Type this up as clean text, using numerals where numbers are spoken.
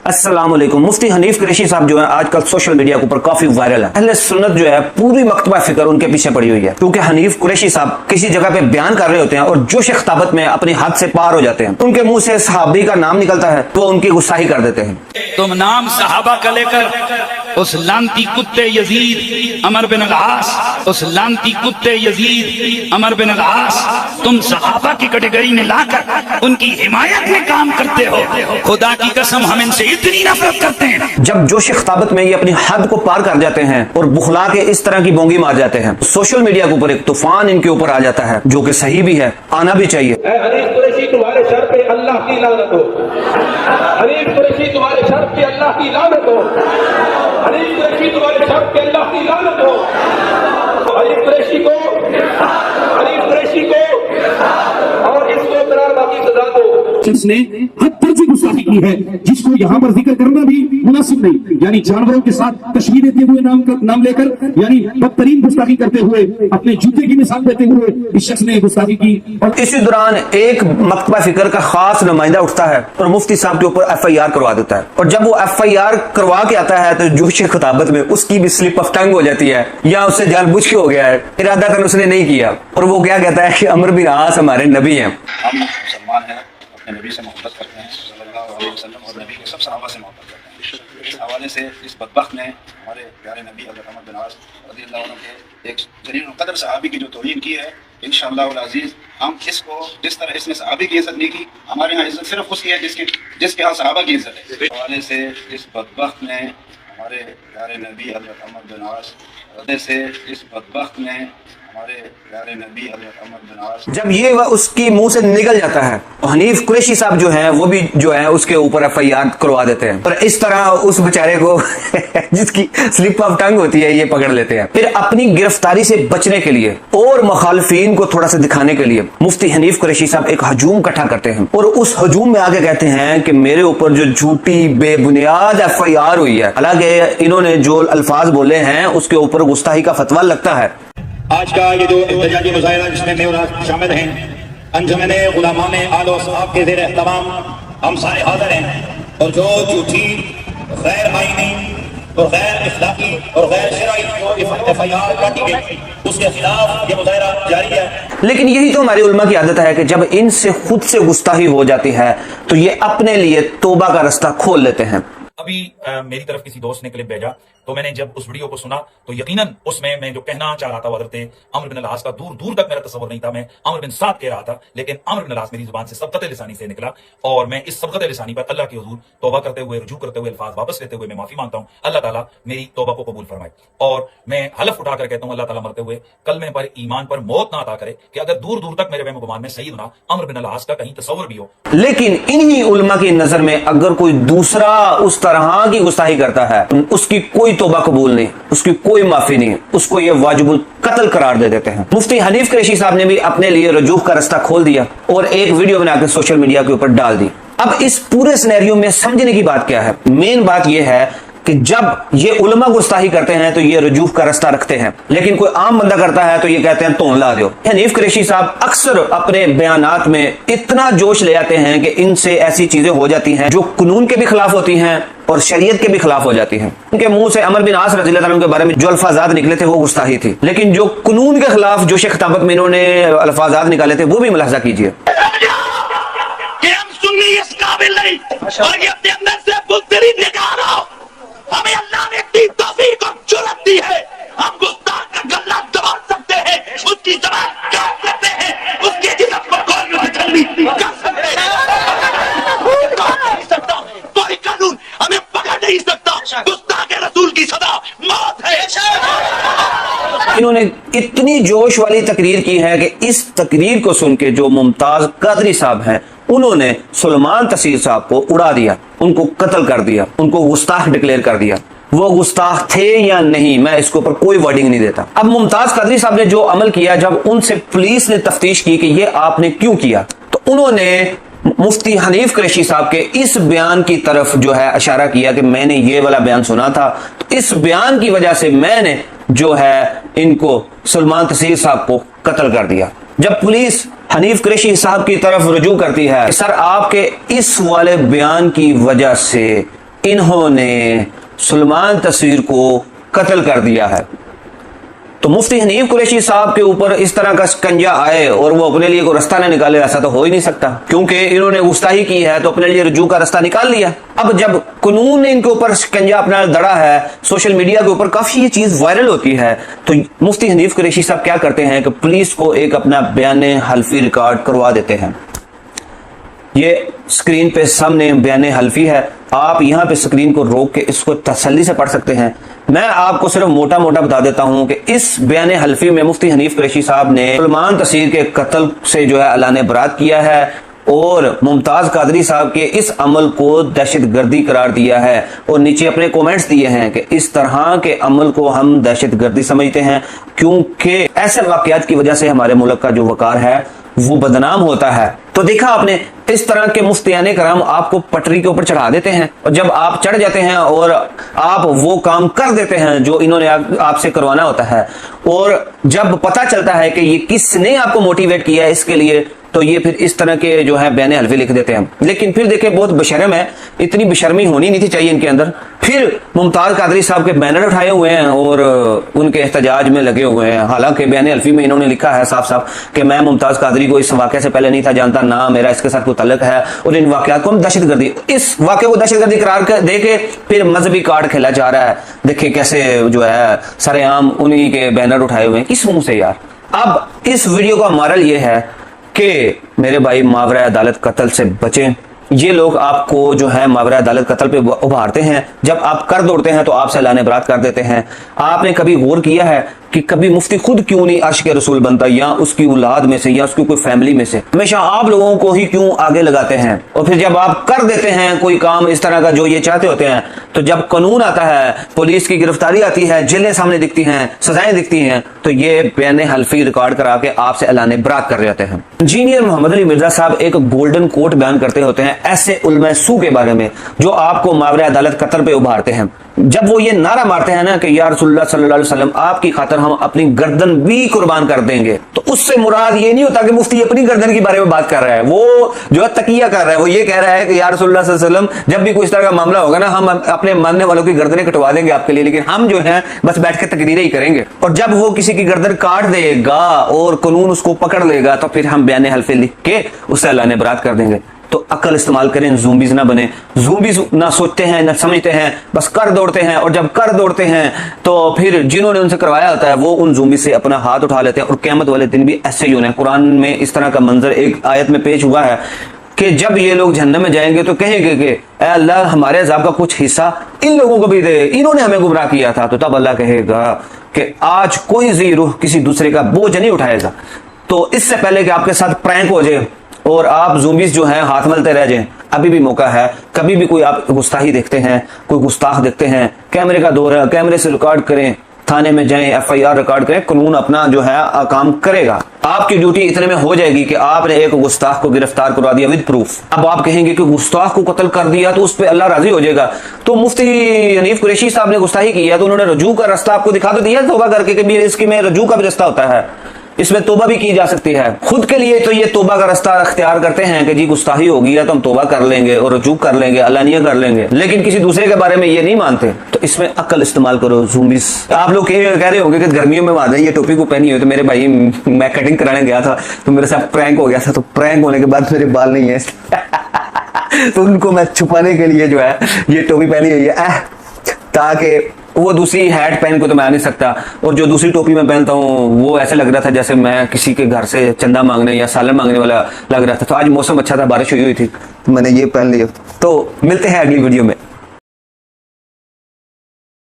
अस्सलाम वालेकुम। मुफ्ती हनीफ कुरैशी साहब जो है आजकल सोशल मीडिया के ऊपर काफी वायरल है। अहले सुन्नत जो है पूरी मकतबा फिक्र उनके पीछे पड़ी हुई है, क्योंकि हनीफ कुरैशी साहब किसी जगह पे बयान कर रहे होते हैं और जोश खिताबत में अपनी हद से पार हो जाते हैं। उनके मुंह से सहाबी का नाम निकलता है तो उनकी गुस्साही कर देते हैं। तुम नाम सहाबा का लेकर उस लानती कुत्ते यजीद अमर बिन अल-आस, उस लानती कुत्ते यजीद अमर बिन अल-आस तुम सहाबा की कैटेगरी में लाकर उनकी हिमायत में काम करते हो। खुदा की कसम हम इनसे इतनी नफरत करते हैं। जब जोश खिताबत में ये अपनी हद को पार कर जाते हैं और बुखला के इस तरह की बोंगी मार जाते हैं, सोशल मीडिया के ऊपर एक तूफान इनके ऊपर आ जाता है, जो कि सही भी है, आना भी चाहिए। हनीफ कुरैशी तुम्हारे शर पे अल्लाह की लानत हो। हनीफ कुरैशी तुम्हारे शर पे अल्लाह की लानत हो। हनीफ कुरैशी तुम्हारे शर पे अल्लाह की लानत हो। हनीफ कुरैशी को और इसको करार बाकी सजा दो। जिसने हद दर्जे गुस्ताखी की है, जिसको यहाँ पर जिक्र करना भी मुनासिब नहीं, यानी जानवरों के साथ तशबीह देते हुए नाम लेकर, यानी बदतरीन गुस्ताखी करते हुए, अपने जूते की मिसाल देते हुए इस शख्स ने गुस्ताखी की। और इसी दौरान एक मकतबा फिक्र का खास नुमाइंदा उठता है और मुफ्ती साहब के ऊपर FIR करवा देता है। और जब वो FIR करवा के आता है तो जोश खिताबत में उसकी भी स्लिप ऑफ टंग हो जाती है, या उससे जानबूझ के हो गया है, इरादा कर उसने नहीं किया। और वो क्या कहता है कि अमर बिन आस हमारे नबी हैं। हम मुसलमान हैं, अपने नबी से मोहब्बत करते हैं सल्लल्लाहु अलैहि वसल्लम, और नबी के सब सहाबा से मोहब्बत करते हैं। इस हवाले से इस बदबख्त ने हमारे प्यारे नबी हज़रत अमर बिन आस रज़ियल्लाहु अन्हु के एक जलील क़द्र सहाबी की जो तौहीन की है, इंशाअल्लाह अज़ीज़ हम इसको जिस तरह इसने सहाबी की इज़्ज़त नहीं की, हमारे यहाँ इज़्ज़त सिर्फ उसकी है जिसके यहाँ सहाबा की इज़्ज़त है। इस हवाले से इस बदबख्त ने हमारे प्यारे नबी हज़रत अमर बिन आस जब ये वह उसकी मुंह से निकल जाता है तो हनीफ कुरैशी साहब जो है वो भी जो है उसके ऊपर FIR करवा देते हैं। और इस तरह उस बेचारे को जिसकी स्लिप ऑफ टंग होती है ये पकड़ लेते हैं। फिर अपनी गिरफ्तारी से बचने के लिए और मुखालिफिन को थोड़ा सा दिखाने के लिए मुफ्ती हनीफ कुरैशी साहब एक हजूम इकट्ठा करते हैं और उस हजूम में आगे कहते हैं कि मेरे ऊपर जो झूठी बेबुनियाद FIR हुई है, हालांकि इन्होंने जो अल्फाज बोले हैं उसके ऊपर गुस्ताही का फतवा लगता है। आज का ये जो एहतजाजी मुजाहिरा जिसमें मैं और शामिल हैं, अंजुमन गुलामान आलो साहब के ज़ेर एहतमाम हम सारे हाज़िर हैं, और जो झूठी गैर आईनी और गैर इखलाकी और गैर शरई जो FIR काटी गई उसके खिलाफ ये मुजाहिरा जारी है। लेकिन यही तो हमारी उलमा की आदत है कि जब इनसे खुद से गुस्ताही हो जाती है तो ये अपने लिए तौबा का रास्ता खोल लेते हैं। अभी मेरी तरफ किसी दोस्त ने क्लिप भेजा, तो मैंने जब उस वीडियो को सुना तो यकीनन उसमें मैं जो कहना चाह रहा था वो हज़रत अमर बिन अल-आस का दूर दूर तक मेरा तस्वर नहीं था। मैं अमर बिन साद कह रहा था, लेकिन अमर बिन अल-आस मेरी जुबान से सबकत लिसानी से निकला, और मैं इस सबकत लिसानी पर अल्लाह के हुजूर तौबा करते हुए, रुजू करते हुए, अल्फाज वापस लेते हुए मैं माफी मांगता हूँ। अल्लाह ताला मेरी तौबा को कबूल फरमाए, और मैं हलफ उठाकर कहता हूँ अल्लाह ताला मरते हुए कलमे पर, ईमान पर मौत ना अता करे कि अगर दूर दूर तक मेरे वहम गुमान में सईदना अमर बिन अल-आस का कहीं तस्वर भी हो। लेकिन इन्हीं उलमा की नजर में अगर कोई दूसरा उस तरह की गुस्ताही करता है उसकी कोई तौबा कबूल नहीं, उसकी कोई माफी नहीं, उसको ये वाजिबुल कत्ल करार दे देते हैं। मुफ्ती हनीफ कुरैशी साहब ने भी अपने लिए रजूह का रास्ता खोल दिया और एक वीडियो बनाकर सोशल मीडिया के ऊपर डाल दी। अब इस पूरे सिनेरियो में समझने की बात क्या है? मेन बात यह है कि जब ये उलमा गुस्ताही करते हैं तो ये रजूह का रास्ता रखते हैं, लेकिन कोई आम बंदा करता है तो ये कहते हैं तोन ला दो। हनीफ कुरैशी साहब अक्सर अपने बयानात में इतना जोश ले आते हैं कि इनसे ऐसी चीजें हो जाती हैं जो कानून के भी खिलाफ होती हैं और शरीयत के भी खिलाफ हो जाती हैं। उनके मुंह से अमर बिन आस रज़ियल्लाहु अन्हु के बारे में जो अल्फाजात निकले थे वो गुस्ताही थी, लेकिन जो कानून के खिलाफ जोश खिताबत में इन्होंने अल्फाजात निकाले थे वो भी मुलाहजा कीजिए। हमें अल्लाह ने इतनी तौफीक और जुर्रत दी है, हम गुस्ताख का गला दबा सकते हैं, उसकी ज़बान काट सकते हैं, उसके जिस्म को गोलियों से छलनी कर सकते हैं। कोई कानून हमें पकड़ नहीं सकता। गुस्ताख रसूल की सजा मौत है। इन्होंने इतनी जोश वाली तकरीर की है कि इस तकरीर को सुन के जो मुमताज कादरी साहब हैं उन्होंने सुलेमान तसीर साहब को उड़ा दिया, उनको कत्ल कर दिया, उनको गुस्ताख डिक्लेयर कर दिया। वो गुस्ताख थे या नहीं मैं इसके ऊपर कोई वर्डिंग नहीं देता। अब मुमताज कादरी साहब ने जो अमल किया, जब उनसे पुलिस ने तफ्तीश की कि ये आपने क्यों किया, तो उन्होंने मुफ्ती हनीफ कुरैशी साहब के इस बयान की तरफ जो है इशारा किया कि मैंने ये वाला बयान सुना था, तो इस बयान की वजह से मैंने जो है इनको सुलेमान तसीर साहब को कत्ल कर दिया। जब पुलिस हनीफ कुरैशी साहब की तरफ रुजू करती है कि सर आपके इस वाले बयान की वजह से इन्होंने सुलेमान तस्वीर को कत्ल कर दिया है। तो मुफ्ती हनीफ कुरैशी साहब के ऊपर इस तरह का शिकंजा आए और वो अपने लिए कोई रास्ता न निकाले, ऐसा तो हो ही नहीं सकता, क्योंकि इन्होंने गुस्ताही की है तो अपने लिए रजू का रास्ता निकाल लिया। अब जब कानून ने इनके ऊपर शिकंजा अपना दड़ा है, सोशल मीडिया के ऊपर काफी ये चीज वायरल होती है, तो मुफ्ती हनीफ कुरैशी साहब क्या करते हैं कि पुलिस को एक अपना बयान हल्फी रिकॉर्ड करवा देते हैं। ये स्क्रीन पे सामने बयान हल्फी है, आप यहाँ पे स्क्रीन को रोक के इसको तसल्ली से पढ़ सकते हैं। मैं आपको सिर्फ मोटा मोटा बता देता हूं कि इस बयान हल्फी में मुफ्ती हनीफ कुरैशी साहब ने सुलेमान तस्वीर के कत्ल से जो है ऐलान बरात किया है और मुमताज कादरी साहब के इस अमल को दहशतगर्दी करार दिया है और नीचे अपने कमेंट्स दिए हैं कि इस तरह के अमल को हम दहशतगर्दी समझते हैं, क्योंकि ऐसे वाकयात की वजह से हमारे मुल्क का जो वकार है वो बदनाम होता है। तो देखा आपने, इस तरह के मुफ्तियाने कराम आपको पटरी के ऊपर चढ़ा देते हैं और जब आप चढ़ जाते हैं और आप वो काम कर देते हैं जो इन्होंने आपसे करवाना होता है, और जब पता चलता है कि ये किसने आपको मोटिवेट किया है इसके लिए, तो ये फिर इस तरह के जो है बयान हल्फी लिख देते हैं। लेकिन फिर देखे बहुत बेशर्म है, इतनी बेशर्मी होनी नहीं थी चाहिए इनके अंदर। फिर मुमताज कादरी साहब के बैनर उठाए हुए हैं और उनके एहतजाज में लगे हुए हैं। हालांकि बयान हल्फी में इन्होंने लिखा है साफ साफ कि मैं मुमताज कादरी को इस वाक़े से पहले नहीं था जानता, ना मेरा इसके साथ कोई ताल्लुक है, और इन वाकयात को हम दहशतगर्दी, इस वाक़े को दहशतगर्दी करार दे के फिर मजहबी कार्ड खेला जा रहा है। देखिए कैसे जो है सरेआम उन्हीं के बैनर उठाए हुए हैं, किस मुंह से यार। अब इस वीडियो का मॉरल ये है कि मेरे भाई मावरा अदालत कत्ल से बचें। ये लोग आपको जो है मावरा अदालत कत्ल पे उभारते हैं, जब आप कर दौड़ते हैं तो आपसे ऐलान बरात कर देते हैं। आपने कभी गौर किया है कि कभी मुफ्ती खुद क्यों नहीं आशिक रसूल बनता, या उसकी औलाद में से या उसकी कोई फैमिली में से? हमेशा आप लोगों को ही क्यों आगे लगाते हैं? और फिर जब आप कर देते हैं कोई काम इस तरह का जो ये चाहते होते हैं, तो जब कानून आता है, पुलिस की गिरफ्तारी आती है, जेलें सामने दिखती हैं, सजाएं दिखती हैं, तो ये बयान हल्फी रिकॉर्ड करा के आपसे ऐलान बरात कर जाते हैं। इंजीनियर मोहम्मद अली मिर्जा साहब एक गोल्डन कोट बयान करते होते हैं ऐसे उलमा सू के बारे में जो आपको मावरा अदालत कत्ल पे उभारते हैं। जब वो ये नारा मारते हैं ना कि या रसूलुल्लाह सल्लल्लाहु अलैहि वसल्लम आपकी खातिर हम अपनी गर्दन भी कुर्बान कर देंगे, तो उससे मुराद ये नहीं होता कि मुफ्ती अपनी गर्दन के बारे में बात कर रहा है, वो जो है तकिया कर रहा है, वो ये कह रहा है कि या रसूलुल्लाह सल्लल्लाहु अलैहि वसल्लम जब भी कोई इस तरह का मामला होगा ना, हम अपने मानने वालों की गर्दनें कटवा देंगे आपके लिए, लेकिन हम जो है बस बैठ के तकरीरें ही करेंगे। और जब वो किसी की गर्दन काट देगा और कानून उसको पकड़ लेगा, तो फिर हम बयान हल्फी लिख के उससे ऐलान बरात कर देंगे। तो अकल इस्तेमाल करें, ज़ूम्बीज़ ना बने। ज़ूम्बीज़ ना सोचते हैं ना समझते हैं, बस कर दौड़ते हैं, और जब कर दौड़ते हैं तो फिर जिन्होंने उनसे करवाया होता है वो उन ज़ूम्बी से अपना हाथ उठा लेते हैं, और क़यामत वाले दिन भी ऐसे ही होना है। कुरान में इस तरह का मंजर एक आयत में पेश हुआ है कि जब ये लोग जहन्नम में जाएंगे तो कहेंगे कि ऐ अल्लाह हमारे अज़ाब का कुछ हिस्सा इन लोगों को भी दे, इन्होंने हमें गुमराह किया था। तो तब अल्लाह कहेगा कि आज कोई ज़ी रूह किसी दूसरे का बोझ नहीं उठाएगा। तो इससे पहले कि आपके साथ प्रैंक हो जाए और आप ज़ूम्बीज़ जो हैं हाथ मलते रह जाएं, अभी भी मौका है। कभी भी कोई आप गुस्ताही देखते हैं, कोई गुस्ताख देखते हैं, कैमरे का दौर है, कैमरे से रिकॉर्ड करें, थाने में जाएं, FIR रिकॉर्ड करें, कानून अपना जो है काम करेगा। आपकी ड्यूटी इतने में हो जाएगी कि आपने एक गुस्ताख को गिरफ्तार करवा दिया विद प्रूफ। अब आप कहेंगे कि गुस्ताख को कत्ल कर दिया तो उस पर अल्लाह राजी हो जाएगा। तो मुफ्ती हनीफ कुरैशी साहब ने गुस्ताही की है तो उन्होंने रजू का रास्ता आपको दिखा तो दिया तौबा करके कि इसकी में रजू का भी रास्ता होता है, इसमें तोबा भी की जा सकती है। खुद के लिए तो ये तोबा का रास्ता अख्तियार करते हैं कि जी गुस्ताही होगी है तो हम तोबा कर लेंगे और रजू कर लेंगे, अलानिया कर लेंगे, लेकिन किसी दूसरे के बारे में ये नहीं मानते। तो इसमें अक्ल इस्तेमाल करो। ज़ूम्बीज़ आप लोग कह रहे होंगे कि गर्मियों में वादा ये टोपी को पहनी हुई, तो मेरे भाई मैं कटिंग कराने गया था तो मेरे साथ प्रैंक हो गया था, तो प्रैंक होने के बाद मेरे बाल नहीं है तो उनको मैं छुपाने के लिए जो है ये टोपी पहनी हुई है, ताकि वो दूसरी हैट पहन को तो मैं आ नहीं सकता, और जो दूसरी टोपी मैं पहनता हूँ वो ऐसे लग रहा था जैसे मैं किसी के घर से चंदा मांगने या सालन मांगने वाला लग रहा था। तो आज मौसम अच्छा था, बारिश हुई थी, तो मैंने ये पहन लिया। तो मिलते हैं अगली वीडियो में।